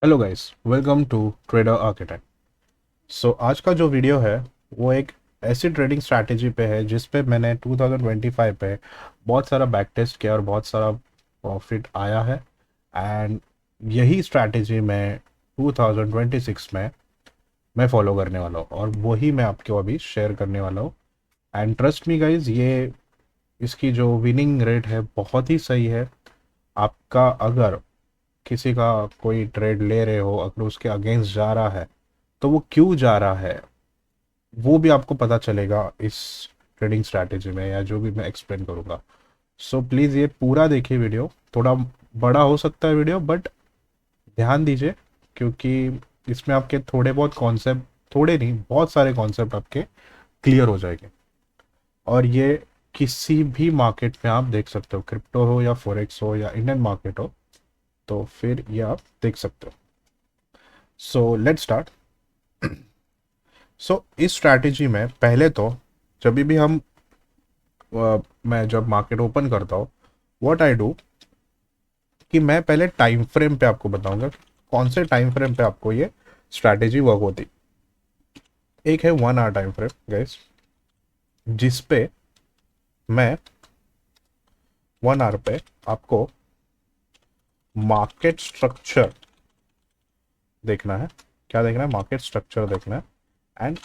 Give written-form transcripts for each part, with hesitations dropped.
Hello guys, welcome to trader architect. So आज का जो वीडियो है वो एक ऐसी ट्रेडिंग स्ट्रैटेजी पे है जिस पे मैंने 2025 पे बहुत सारा बैक टेस्ट किया और बहुत सारा प्रॉफिट आया है। एंड यही स्ट्रैटेजी मैं 2026 में मैं फॉलो करने वाला हूँ और वही मैं आपको अभी शेयर करने वाला हूँ। एंड ट्रस्ट मी गाइज, ये इसकी जो विनिंग रेट है बहुत ही सही है। आपका अगर किसी का कोई ट्रेड ले रहे हो, अगर उसके अगेंस्ट जा रहा है तो वो क्यों जा रहा है वो भी आपको पता चलेगा इस ट्रेडिंग स्ट्रैटेजी में, या जो भी मैं एक्सप्लेन करूँगा। सो प्लीज़ ये पूरा देखिए वीडियो। थोड़ा बड़ा हो सकता है वीडियो, बट ध्यान दीजिए क्योंकि इसमें आपके थोड़े बहुत कॉन्सेप्ट, थोड़े नहीं बहुत सारे कॉन्सेप्ट आपके क्लियर हो जाएंगे। और ये किसी भी मार्केट में आप देख सकते हो, क्रिप्टो हो या फॉरेक्स हो या इंडियन मार्केट हो, तो फिर ये आप देख सकते हो। So let's start. सो इस स्ट्रैटेजी में पहले तो जब भी हम मैं जब मार्केट ओपन करता हूँ, व्हाट आई डू कि मैं पहले टाइम फ्रेम पे आपको बताऊंगा कि कौन से टाइम फ्रेम पे आपको ये स्ट्रैटेजी वर्क होती। एक है 1 आवर टाइम फ्रेम गाइस, जिस पे मैं 1 आवर पे आपको मार्केट स्ट्रक्चर देखना है। क्या देखना है? मार्केट स्ट्रक्चर देखना है। एंड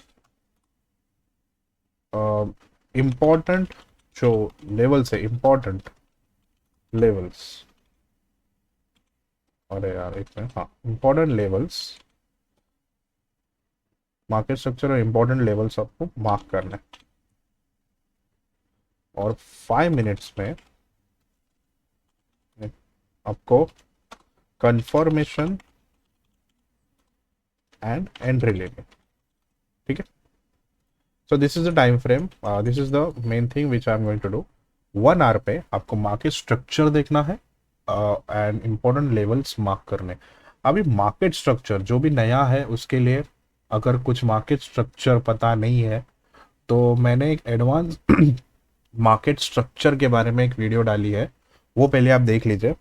इम्पॉर्टेंट जो लेवल्स है, इम्पॉर्टेंट लेवल्स, अरे यार एक मिनट, हाँ, इम्पोर्टेंट लेवल्स, मार्केट स्ट्रक्चर और इम्पोर्टेंट लेवल्स आपको मार्क करना है। और 5 मिनट्स में आपको कंफर्मेशन एंड एंट्री लेनी है। ठीक है। So this is the time frame, this is the main thing which I am going to do. 1 hour पे आपको मार्केट स्ट्रक्चर देखना है एंड इम्पोर्टेंट लेवल्स मार्क करने। अभी मार्केट स्ट्रक्चर जो भी नया है उसके लिए, अगर कुछ मार्केट स्ट्रक्चर पता नहीं है तो मैंने एक एडवांस मार्केट स्ट्रक्चर के बारे में एक वीडियो डाली है, वो पहले आप देख लीजिए।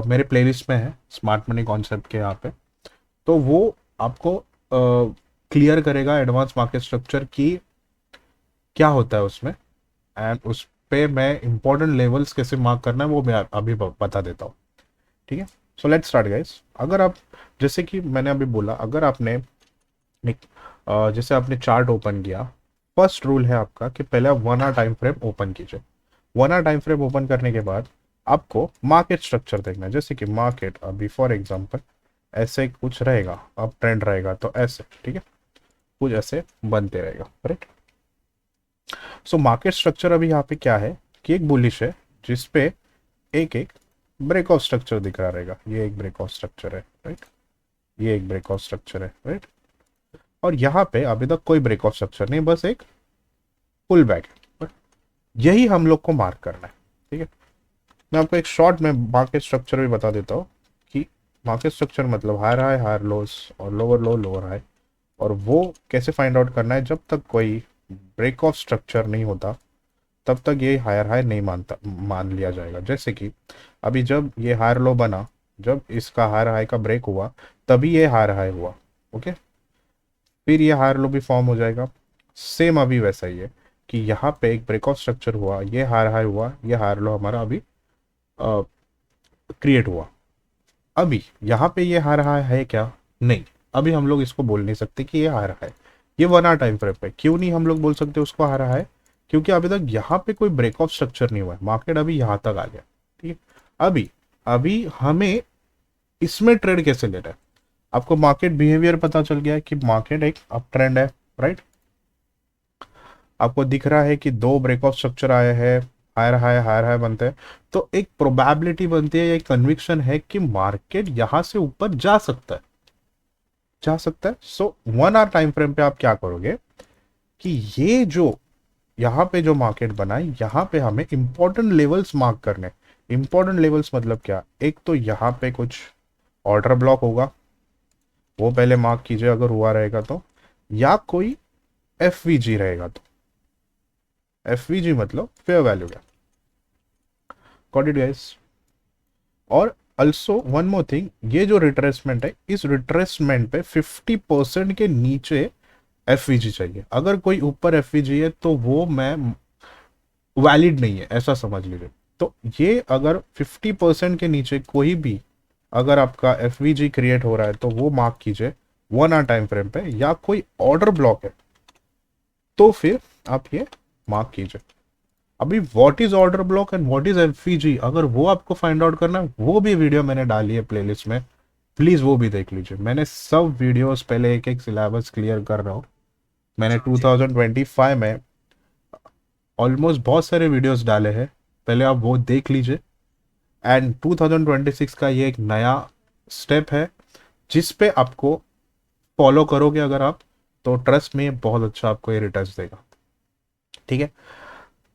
मेरे प्लेलिस्ट में है, स्मार्ट मनी कॉन्सेप्ट के यहाँ पे। तो वो आपको क्लियर करेगा एडवांस मार्केट स्ट्रक्चर की क्या होता है उसमें। एंड उस पे मैं इंपॉर्टेंट लेवल्स कैसे मार्क करना है वो मैं अभी बता देता हूँ। ठीक है। So let's start guys. अगर आप, जैसे कि मैंने अभी बोला, अगर आपने एक जैसे आपने चार्ट ओपन किया, फर्स्ट रूल है आपका कि पहले आप 1 आवर टाइम फ्रेम ओपन कीजिए। 1 आवर टाइम फ्रेम ओपन करने के बाद आपको मार्केट स्ट्रक्चर देखना है। जैसे कि मार्केट अभी फॉर एग्जांपल ऐसे कुछ रहेगा, अब ट्रेंड रहेगा तो ऐसे, ठीक है, कुछ ऐसे बनते रहेगा, राइट। सो मार्केट स्ट्रक्चर अभी यहाँ पे क्या है कि एक बुलिश है जिस पे एक एक ब्रेकआउट स्ट्रक्चर दिख रहा रहेगा। ये एक ब्रेकआउट स्ट्रक्चर है, राइट। ये एक ब्रेकआउट स्ट्रक्चर है, राइट। और यहाँ पे अभी तक कोई ब्रेकआउट स्ट्रक्चर नहीं, बस एक पुल बैक है। यही हम लोग को मार्क करना है। ठीक है। मैं आपको एक शॉर्ट में मार्केट स्ट्रक्चर भी बता देता हूँ कि मार्केट स्ट्रक्चर मतलब हायर हाई, हायर लोस और लोअर लो, लोअर हाई। और वो कैसे फाइंड आउट करना है, जब तक कोई ब्रेक ऑफ स्ट्रक्चर नहीं होता तब तक ये हायर हाई नहीं मान लिया जाएगा। जैसे कि अभी जब ये हायर लो बना, जब इसका हायर हाई का ब्रेक हुआ तभी ये हायर हाई हुआ। ओके। फिर ये हायर लो भी फॉर्म हो जाएगा। सेम अभी वैसा ही है कि यहाँ पे एक ब्रेकआउट स्ट्रक्चर हुआ, ये हायर हाई हुआ, ये हायर लो हमारा अभी क्रिएट हुआ। अभी यहाँ पे ये हायर हाई है क्या? नहीं। अभी हम लोग इसको बोल नहीं सकते कि ये हायर हाई। ये 1 आवर टाइम फ्रेम पे क्यों नहीं हम लोग बोल सकते उसको हायर हाई? क्योंकि अभी तक यहाँ पे कोई ब्रेकआउट स्ट्रक्चर नहीं हुआ है, मार्केट अभी यहाँ तक आ गया। ठीक है। अभी अभी हमें इसमें ट्रेड कैसे लेना है? आपको मार्केट बिहेवियर पता चल गया है कि मार्केट एक अप ट्रेंड है, राइट। आपको दिख रहा है कि दो ब्रेकआउट स्ट्रक्चर आए हैं, हायर हाई बनते हैं। तो एक प्रोबेबिलिटी बनती है, एक कन्विक्शन है कि मार्केट यहां से ऊपर जा सकता है, जा सकता है। सो 1 आवर टाइम फ्रेम पे आप क्या करोगे कि ये जो यहाँ पे जो मार्केट बना है, यहाँ पे हमें इंपॉर्टेंट लेवल्स मार्क करने। इंपॉर्टेंट लेवल्स मतलब क्या? एक तो यहाँ पे कुछ ऑर्डर ब्लॉक होगा, वो पहले मार्क कीजिए अगर हुआ रहेगा तो, या कोई एफ रहेगा तो। एफ मतलब fair value gap. Got it guys. और ऑल्सो वन मोर थिंग, ये जो रिट्रेसमेंट है, इस रिट्रेसमेंट पे 50% के नीचे एफवीजी चाहिए। अगर कोई ऊपर एफवीजी है तो वो मैं वैलिड नहीं है, ऐसा समझ लीजिए। तो ये अगर 50% के नीचे कोई भी अगर आपका एफवीजी क्रिएट हो रहा है तो वो मार्क कीजिए 1 आवर टाइम फ्रेम पे, या कोई ऑर्डर ब्लॉक है तो फिर आप ये मार्क कीजिए। अभी what is order block and what is FVG, अगर वो आपको फाइंड आउट करना है, वो भी वीडियो मैंने डाली है प्लेलिस्ट में, प्लीज वो भी देख लीजिए। मैंने सब वीडियोस पहले एक एक सिलेबस क्लियर कर रहा हूँ। मैंने 2025 में ऑलमोस्ट बहुत सारे वीडियोस डाले हैं, पहले आप वो देख लीजिए। एंड 2026 का ये एक नया स्टेप है जिस पे आपको फॉलो करोगे अगर आप, तो ट्रस्ट में बहुत अच्छा आपको ये रिटर्न्स देगा। ठीक है,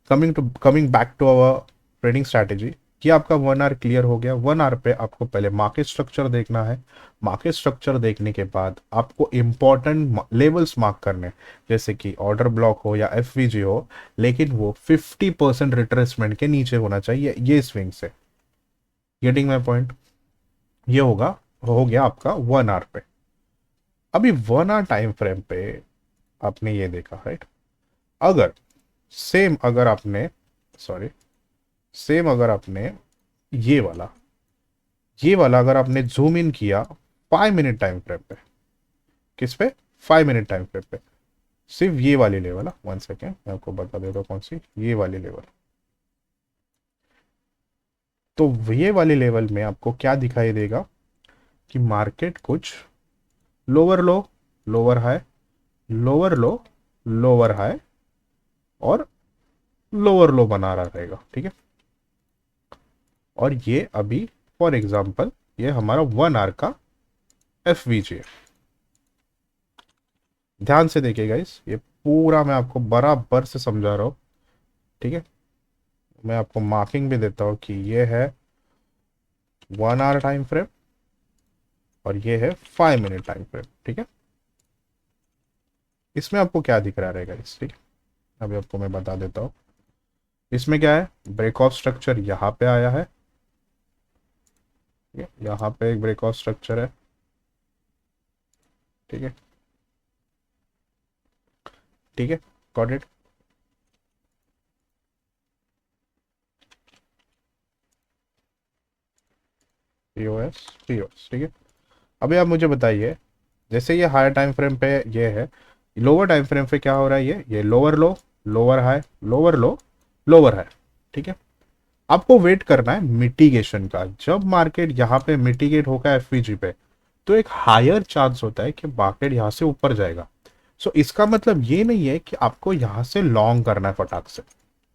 coming back to our trading strategy, कि आपका 1 आवर क्लियर हो गया। 1 आवर पे आपको पहले मार्केट स्ट्रक्चर देखना है। मार्केट स्ट्रक्चर देखने के बाद आपको इंपॉर्टेंट लेवल्स मार्क करने हैं, जैसे कि ऑर्डर ब्लॉक हो या एफवीजी हो, लेकिन वो 50% रिट्रेसमेंट के नीचे होना चाहिए ये स्विंग से। Getting my point? ये हो गया आपका 1 आवर पे। अभी 1 आवर टाइम फ्रेम पे आपने ये देखा, राइट? अगर अगर आपने अगर आपने ये वाला अगर आपने जूम इन किया 5 मिनट टाइम फ्रेम पे, किस पे? 5 मिनट टाइम फ्रेम पे, सिर्फ ये वाली लेवल है। 1 सेकेंड, मैं आपको बता देता हूँ कौन सी, ये वाली लेवल। तो ये वाली लेवल में आपको क्या दिखाई देगा कि मार्केट कुछ लोअर लो, लोअर हाई, लोअर लो, लोअर हाई और लोअर लो बना रहा रहेगा। ठीक है, और ये अभी फॉर एग्जांपल ये हमारा 1 आवर का एफवीजी है। ध्यान से देखिएगा इस, ये पूरा मैं आपको बराबर से समझा रहा हूँ। ठीक है, मैं आपको मार्किंग भी देता हूँ कि ये है 1 आवर टाइम फ्रेम और ये है 5 मिनट टाइम फ्रेम। ठीक है, इसमें आपको क्या दिख रहा रहेगा इस, ठीक है, अभी आपको मैं बता देता हूँ। इसमें क्या है, ब्रेक ऑफ स्ट्रक्चर यहाँ पे आया है, यहाँ पे एक ब्रेक ऑफ स्ट्रक्चर है। ठीक है, ठीक है, गॉट इट। पीओएस, पीओएस, ठीक है। अभी आप मुझे बताइए, जैसे ये हायर टाइम फ्रेम पे ये है, लोअर टाइम फ्रेम पे क्या हो रहा है, ये लोअर लो, लोअर हाई, लोअर लो, लोअर हाई। ठीक है, आपको वेट करना है मिटिगेशन का। जब मार्केट यहाँ पे मिटिगेट होगा एफवीजी पे, तो एक हायर चांस होता है कि मार्केट यहाँ से ऊपर जाएगा। सो इसका मतलब ये नहीं है कि आपको यहाँ से लॉन्ग करना है फटाक से,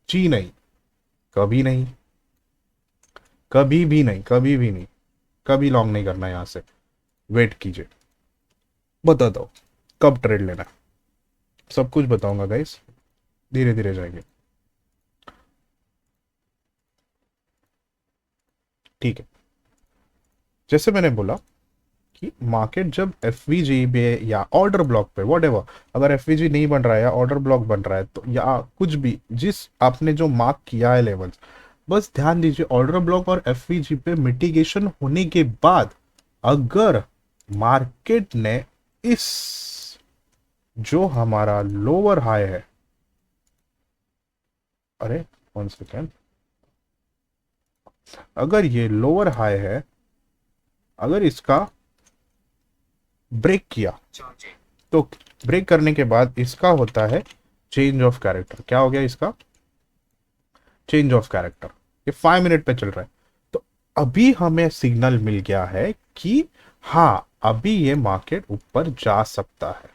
जी नहीं, कभी नहीं, कभी भी नहीं, कभी भी नहीं, कभी लॉन्ग नहीं करना है यहाँ से। वेट कीजिए, बताता हूँ कब ट्रेड लेना है, सब कुछ बताऊंगा गाइस, धीरे धीरे जाएंगे। ठीक है, जैसे मैंने बोला कि मार्केट जब एफवीजी पे या ऑर्डर ब्लॉक पे वॉट एवर, अगर एफवीजी नहीं बन रहा है या ऑर्डर ब्लॉक बन रहा है, तो या कुछ भी जिस आपने जो मार्क किया है लेवल्स, बस ध्यान दीजिए ऑर्डर ब्लॉक और एफवीजी पे मिटिगेशन होने के बाद अगर मार्केट ने इस जो हमारा लोअर हाई है, अरे 1 सेकेंड, अगर ये लोअर हाई है, अगर इसका ब्रेक किया, तो ब्रेक करने के बाद इसका होता है चेंज ऑफ कैरेक्टर। क्या हो गया इसका? Change of character. ये 5 मिनट पे चल रहा है, तो अभी हमें सिग्नल मिल गया है कि हाँ अभी ये मार्केट ऊपर जा सकता है।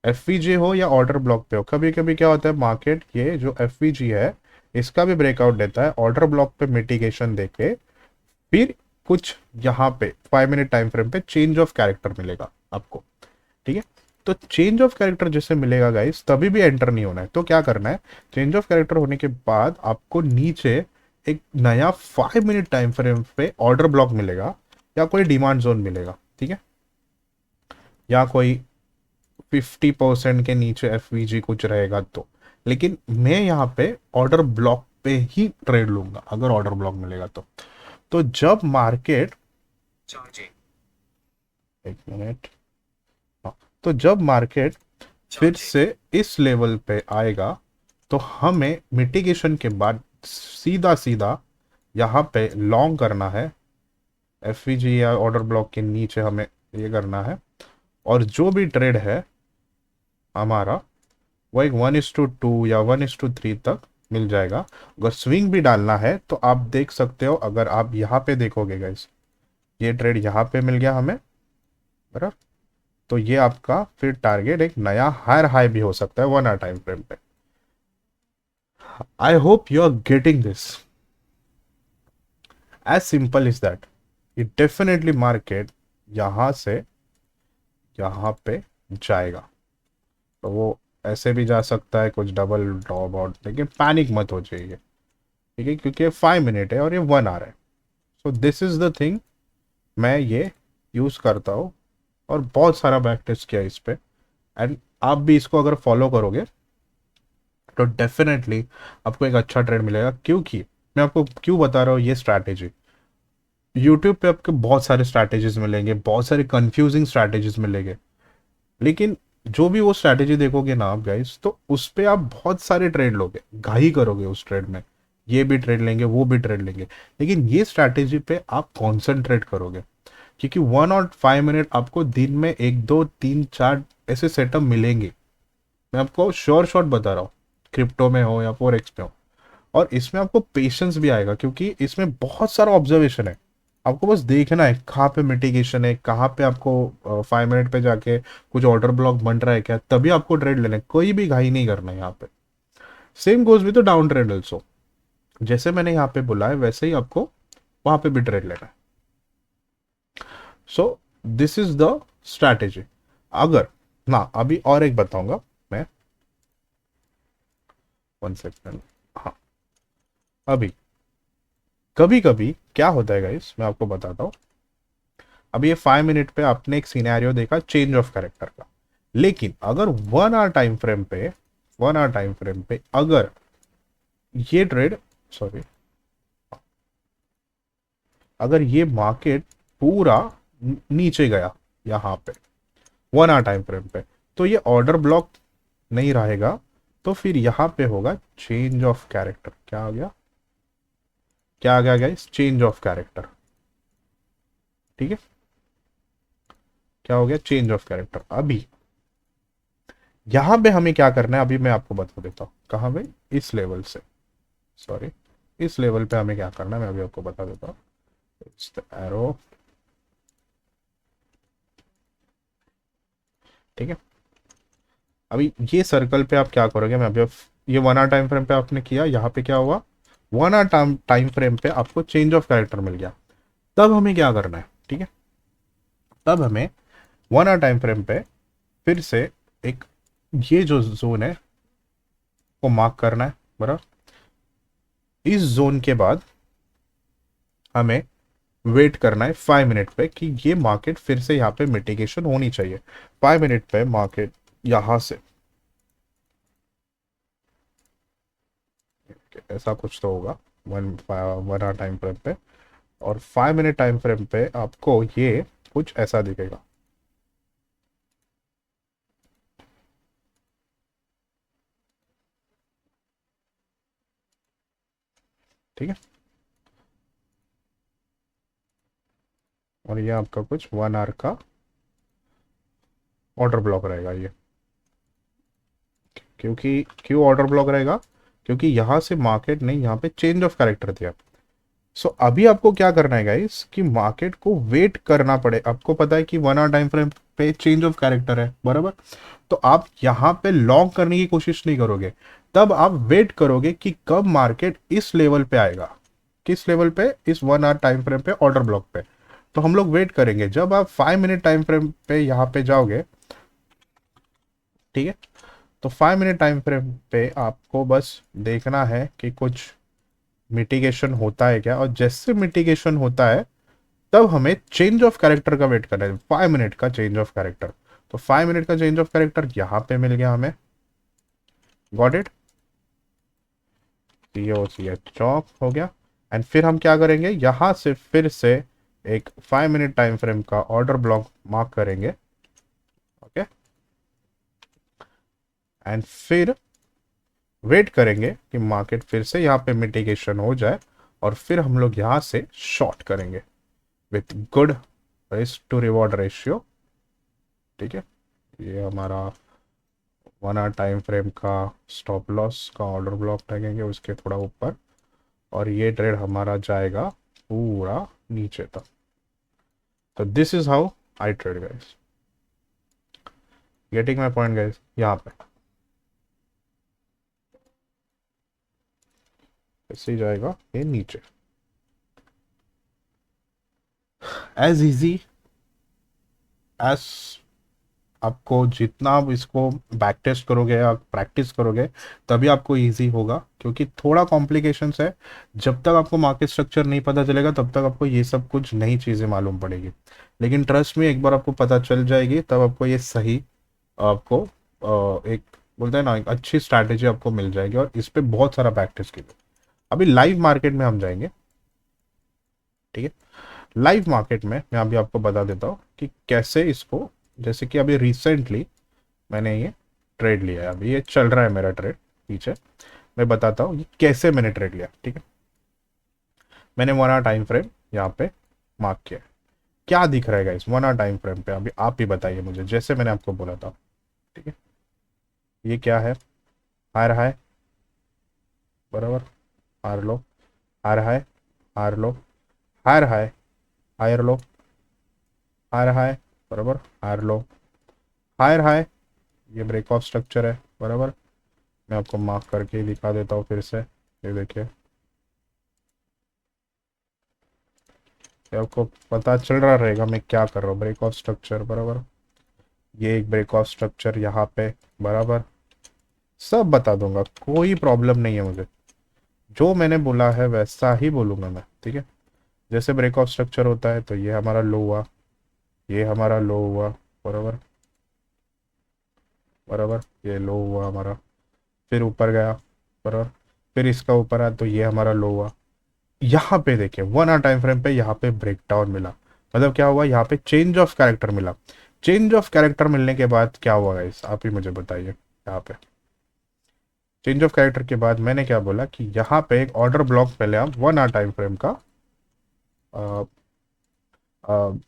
एफवीजी हो या ऑर्डर ब्लॉक पे हो, कभी कभी क्या होता है मार्केट ये जो एफवीजी है इसका भी ब्रेकआउट देता है, ऑर्डर ब्लॉक पे मिटिगेशन देके फिर कुछ यहाँ पे 5 मिनट टाइम फ्रेम पे चेंज ऑफ कैरेक्टर मिलेगा आपको। ठीक है, तो चेंज ऑफ कैरेक्टर जैसे मिलेगा गाइस, तभी भी एंटर नहीं होना है। तो क्या करना है, चेंज ऑफ कैरेक्टर होने के बाद आपको नीचे एक नया 5 मिनट टाइम फ्रेम पे ऑर्डर ब्लॉक मिलेगा या कोई डिमांड जोन मिलेगा। ठीक है, या कोई 50% के नीचे एफवीजी कुछ रहेगा तो, लेकिन मैं यहाँ पे ऑर्डर ब्लॉक पे ही ट्रेड लूंगा अगर ऑर्डर ब्लॉक मिलेगा तो। तो जब मार्केट, एक मिनट, हाँ, तो जब मार्केट फिर से इस लेवल पे आएगा तो हमें मिटिगेशन के बाद सीधा सीधा यहाँ पे लॉन्ग करना है। एफवीजी या ऑर्डर ब्लॉक के नीचे हमें ये करना है, और जो भी ट्रेड है हमारा वो एक 1:2 या 1:3 तक मिल जाएगा। अगर स्विंग भी डालना है तो आप देख सकते हो, अगर आप यहाँ पे देखोगे गाइस, ये ट्रेड यहाँ पे मिल गया हमें, बराबर। तो ये आपका फिर टारगेट एक नया हायर हाई भी हो सकता है 1 आवर टाइम फ्रेम पे। I hope you are getting this, as simple is that. ये डेफिनेटली मार्केट यहां से यहाँ पे जाएगा, तो वो ऐसे भी जा सकता है, कुछ डबल ड्रॉप आउट, लेकिन पैनिक मत हो जाइए, ठीक है, क्योंकि ये 5 मिनट है और ये 1 आवर है। So this is the thing, मैं ये यूज करता हूँ और बहुत सारा बैक टेस्ट किया इस पे, एंड आप भी इसको अगर फॉलो करोगे तो डेफिनेटली आपको एक अच्छा ट्रेड मिलेगा। क्योंकि मैं आपको क्यों बता रहा हूँ ये स्ट्रैटेजी, यूट्यूब पे आपको बहुत सारे स्ट्रैटेजीज मिलेंगे, बहुत सारे कंफ्यूजिंग स्ट्रैटेजीज मिलेंगे, लेकिन जो भी वो स्ट्रैटेजी देखोगे ना आप गाइस, तो उस पे आप बहुत सारे ट्रेड लोगे, घाई करोगे उस ट्रेड में, ये भी ट्रेड लेंगे वो भी ट्रेड लेंगे, लेकिन ये स्ट्रैटेजी पे आप कॉन्सेंट्रेट करोगे, क्योंकि 1 और 5 मिनट आपको दिन में 1 2 3 4 ऐसे सेटअप मिलेंगे। मैं आपको श्योर शॉट बता रहा हूँ, क्रिप्टो में हो या फोरेक्स में हो, और इसमें आपको पेशेंस भी आएगा, क्योंकि इसमें बहुत सारा ऑब्जर्वेशन है। आपको बस देखना है कहाँ पे मिटिगेशन है, कहाँ पे आपको 5 मिनट पे जाके कुछ ऑर्डर ब्लॉक बन रहा है क्या, तभी आपको ट्रेड लेना है, कोई भी घाई नहीं करना है यहाँ पे। सेम गोज भी तो डाउन ट्रेड ऑल्सो, जैसे मैंने यहाँ पे बोला है वैसे ही आपको वहां पे भी ट्रेड लेना है। So this is the strategy. अगर ना, अभी और एक बताऊंगा मैं, 1 सेकेंड, हाँ, अभी कभी कभी क्या होता है गाइस, मैं आपको बताता हूँ। अभी ये 5 मिनट पे आपने एक सिनेरियो देखा चेंज ऑफ कैरेक्टर का, लेकिन अगर 1 आवर टाइम फ्रेम पे अगर ये ट्रेड, सॉरी, अगर ये मार्केट पूरा नीचे गया यहाँ पे 1 आवर टाइम फ्रेम पे, तो ये ऑर्डर ब्लॉक नहीं रहेगा, तो फिर यहाँ पे होगा चेंज ऑफ कैरेक्टर। क्या आ गया, क्या आ गया गाइस, चेंज ऑफ कैरेक्टर, ठीक है, क्या हो गया, चेंज ऑफ कैरेक्टर। अभी यहां पे हमें क्या करना है, अभी मैं आपको बता देता हूं कहां पे, इस लेवल से, सॉरी, इस लेवल पे हमें क्या करना है मैं अभी आपको बता देता हूं। इट्स द एरो, ठीक है। अभी ये सर्कल पे आप क्या करोगे, मैं अभी ये 1 आवर टाइम फ्रेम पे आपने किया, यहाँ पे क्या हुआ, 1 आवर टाइम फ्रेम पे आपको चेंज ऑफ कैरेक्टर मिल गया। तब हमें क्या करना है, ठीक है, तब हमें 1 आवर टाइम फ्रेम पे फिर से एक ये जो जोन है को मार्क करना है, बराबर। इस जोन के बाद हमें वेट करना है 5 मिनट पे कि ये मार्केट फिर से यहाँ पे मिटिगेशन होनी चाहिए। 5 मिनट पे मार्केट यहां से ऐसा कुछ तो होगा, 1 आवर टाइम फ्रेम पे, और 5 मिनट टाइम फ्रेम पे आपको ये कुछ ऐसा दिखेगा, ठीक है। और ये आपका कुछ 1 आवर का ऑर्डर ब्लॉक रहेगा ये, क्योंकि क्यों ऑर्डर ब्लॉक रहेगा, क्योंकि यहां से मार्केट ने यहाँ पे चेंज ऑफ कैरेक्टर दिया। सो अभी आपको क्या करना है गाइस, कि मार्केट को वेट करना पड़े। आपको पता है कि 1 आवर टाइम फ्रेम पे चेंज ऑफ कैरेक्टर है, बराबर। तो आप यहाँ पे लॉन्ग करने की कोशिश नहीं करोगे, तब आप वेट करोगे कि कब मार्केट इस लेवल पे आएगा, किस लेवल पे, इस 1 आवर टाइम फ्रेम पे ऑर्डर ब्लॉक पे। तो हम लोग वेट करेंगे, जब आप 5 मिनट टाइम फ्रेम पे यहाँ पे जाओगे, ठीक है, तो 5 मिनट टाइम फ्रेम पे आपको बस देखना है कि कुछ मिटिगेशन होता है क्या, और जैसे मिटिगेशन होता है तब हमें चेंज ऑफ कैरेक्टर का वेट करना है, 5 मिनट का चेंज ऑफ कैरेक्टर। तो 5 मिनट का चेंज ऑफ कैरेक्टर यहाँ पे मिल गया हमें, got it, C O C H चॉक हो गया। एंड फिर हम क्या करेंगे, यहाँ से फिर से एक 5 मिनट टाइम फ्रेम का ऑर्डर ब्लॉक मार्क करेंगे। ओके, एंड फिर वेट करेंगे कि मार्केट फिर से यहाँ पे मिटिगेशन हो जाए और फिर हम लोग यहाँ से शॉर्ट करेंगे with good risk to reward ratio. ठीक है, ये हमारा 1 आवर टाइम फ्रेम का स्टॉप लॉस का ऑर्डर ब्लॉक लगेंगे उसके थोड़ा ऊपर, और ये ट्रेड हमारा जाएगा पूरा नीचे तक। तो this is how I trade guys, getting my point guys. यहाँ पे ऐसे ही जाएगा ये नीचे, एज इजी एज आपको जितना आप इसको बैक टेस्ट करोगे या प्रैक्टिस करोगे तभी आपको इजी होगा, क्योंकि थोड़ा कॉम्प्लिकेशंस है। जब तक आपको मार्केट स्ट्रक्चर नहीं पता चलेगा तब तक आपको ये सब कुछ नई चीज़ें मालूम पड़ेगी, लेकिन ट्रस्ट में एक बार आपको पता चल जाएगी तब आपको ये सही आपको एक बोलते हैं ना एक अच्छी स्ट्रैटेजी आपको मिल जाएगी, और इस पर बहुत सारा बैक टेस्ट कीजिए। अभी लाइव मार्केट में हम जाएंगे। ठीक है, लाइव मार्केट में मैं अभी आपको बता देता हूँ कि कैसे इसको, जैसे कि अभी रिसेंटली मैंने ये ट्रेड लिया है, अभी ये चल रहा है मेरा ट्रेड पीछे, मैं बताता हूँ ये कैसे मैंने ट्रेड लिया। ठीक है, मैंने 1 आवर टाइम फ्रेम यहाँ पे मार्क किया। क्या दिख रहा है इस 1 आवर टाइम फ्रेम पे, अभी आप ही बताइए मुझे, जैसे मैंने आपको बोला था। ठीक है, ये क्या है, हायर हाई बराबर, higher low, higher high, higher low, higher high, higher low, higher high बराबर, हायर लो, हायर हाई, ये ब्रेक ऑफ स्ट्रक्चर है बराबर। मैं आपको मार्क करके ही दिखा देता हूँ फिर से, ये देखिए, ये आपको पता चल रहा रहेगा मैं क्या कर रहा हूँ। ब्रेक ऑफ स्ट्रक्चर बराबर, ये एक ब्रेक ऑफ स्ट्रक्चर यहाँ पे बराबर, सब बता दूंगा, कोई प्रॉब्लम नहीं है मुझे, जो मैंने बोला है वैसा ही बोलूंगा मैं। ठीक है, जैसे ब्रेक ऑफ स्ट्रक्चर होता है तो ये हमारा लो हुआ, ये हमारा लो हुआ बराबर, बराबर ये लो हुआ हमारा, फिर ऊपर गया बराबर, फिर इसका ऊपर आया तो ये हमारा लो हुआ। यहाँ पे देखिए 1 आवर टाइम फ्रेम पे यहाँ पे ब्रेक डाउन मिला, मतलब क्या हुआ, यहाँ पे चेंज ऑफ कैरेक्टर मिला। चेंज ऑफ कैरेक्टर मिलने के बाद क्या हुआ गाइस, आप ही मुझे बताइए। यहाँ पे चेंज ऑफ कैरेक्टर के बाद मैंने क्या बोला कि यहाँ पे एक ऑर्डर ब्लॉक पहले आप 1 आवर टाइम फ्रेम का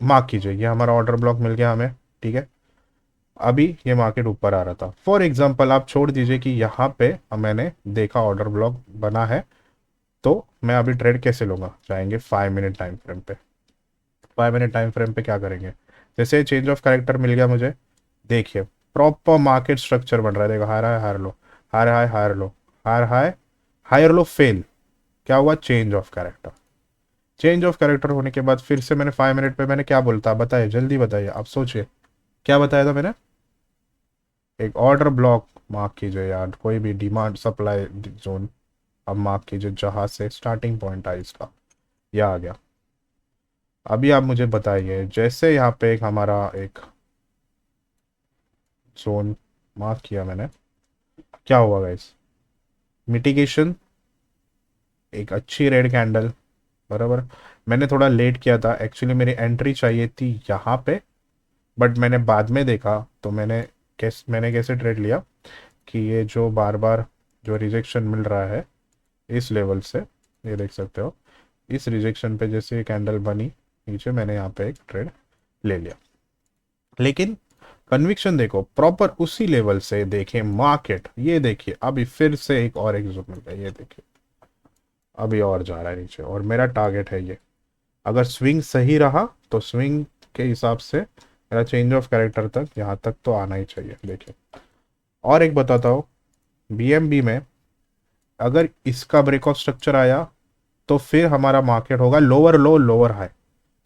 मार्क कीजिए। ये हमारा ऑर्डर ब्लॉक मिल गया हमें। ठीक है, अभी ये मार्केट ऊपर आ रहा था, फॉर एग्जांपल आप छोड़ दीजिए कि यहाँ पे मैंने देखा ऑर्डर ब्लॉक बना है, तो मैं अभी ट्रेड कैसे लूंगा, जाएंगे 5 मिनट टाइम फ्रेम पे। 5 मिनट टाइम फ्रेम पे क्या करेंगे, जैसे चेंज ऑफ कैरेक्टर मिल गया मुझे, देखिए प्रॉपर मार्केट स्ट्रक्चर बन रहा है, देखो higher high higher low, higher high higher low, higher high higher low, fail. क्या हुआ, change of character. Change of character होने के बाद फिर से मैंने 5 मिनट पे मैंने क्या बोलता, बताइए जल्दी बताइए, आप सोचिए क्या बताया था मैंने। एक ऑर्डर ब्लॉक मार्क कीजिए यार, कोई भी डिमांड सप्लाई जोन अब मार्क कीजिए, जहां से स्टार्टिंग पॉइंट है इसका, यह आ गया। अभी आप मुझे बताइए, जैसे यहाँ पे एक हमारा एक जोन मार्क किया मैंने, क्या हुआ गाइस, मिटिगेशन, एक अच्छी रेड कैंडल बराबर। मैंने थोड़ा लेट किया था, एक्चुअली मेरी एंट्री चाहिए थी यहाँ पे, बट मैंने बाद में देखा तो मैंने कैसे ट्रेड लिया कि ये जो बार बार जो रिजेक्शन मिल रहा है इस लेवल से, ये देख सकते हो, इस रिजेक्शन पे जैसे कैंडल बनी नीचे, मैंने यहाँ पे एक ट्रेड ले लिया। लेकिन कन्विक्शन देखो प्रॉपर उसी लेवल से, देखें मार्केट, ये देखिए अभी फिर से एक और एक जोन मिल गया, ये देखिए अभी और जा रहा है नीचे, और मेरा टारगेट है ये, अगर स्विंग सही रहा तो स्विंग के हिसाब से मेरा चेंज ऑफ कैरेक्टर तक यहाँ तक तो आना ही चाहिए। देखिए और एक बताता हूँ, बीएमबी में अगर इसका ब्रेक ऑफ स्ट्रक्चर आया तो फिर हमारा मार्केट होगा लोअर लो लोअर हाई।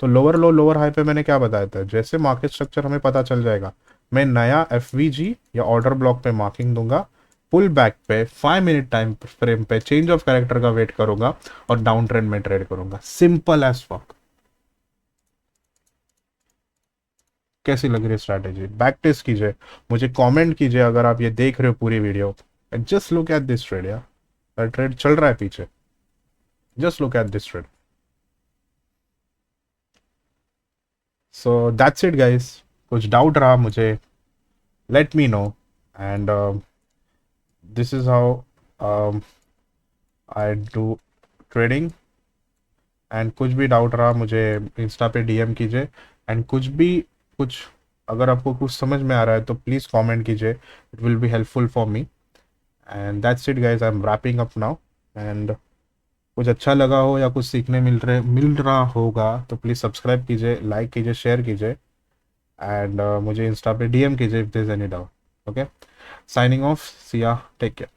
तो लोअर लो लोअर हाई पे मैंने क्या बताया था, जैसे मार्केट स्ट्रक्चर हमें पता चल जाएगा, मैं नया एफवीजी या ऑर्डर ब्लॉक पे मार्किंग दूंगा, पुल बैक पे 5 मिनट टाइम फ्रेम पे चेंज ऑफ कैरेक्टर का वेट करूंगा और डाउन ट्रेंड में ट्रेड करूंगा, सिंपल एज फक। कैसी लग रही है स्ट्रैटेजी, बैक टेस्ट कीजिए, मुझे कमेंट कीजिए अगर आप ये देख रहे हो पूरी video, just look at this trade यार, ट्रेड चल रहा है पीछे, Just look at this trade. So that's it guys. कुछ डाउट रहा मुझे, let me know. And this is how I do trading. And कुछ भी डाउट रहा मुझे इंस्टा पे डीएम कीजिए. एंड कुछ अगर आपको कुछ समझ में आ रहा है तो प्लीज़ कमेंट कीजिए, it will be helpful for me. And that's it guys, I am wrapping up now. And कुछ अच्छा लगा हो या कुछ सीखने मिल रहा होगा तो प्लीज़ सब्सक्राइब कीजिए, लाइक कीजिए, शेयर कीजिए. एंड मुझे इंस्टा पे डीएम कीजिए if there is any doubt. Okay, signing off, see ya, take care.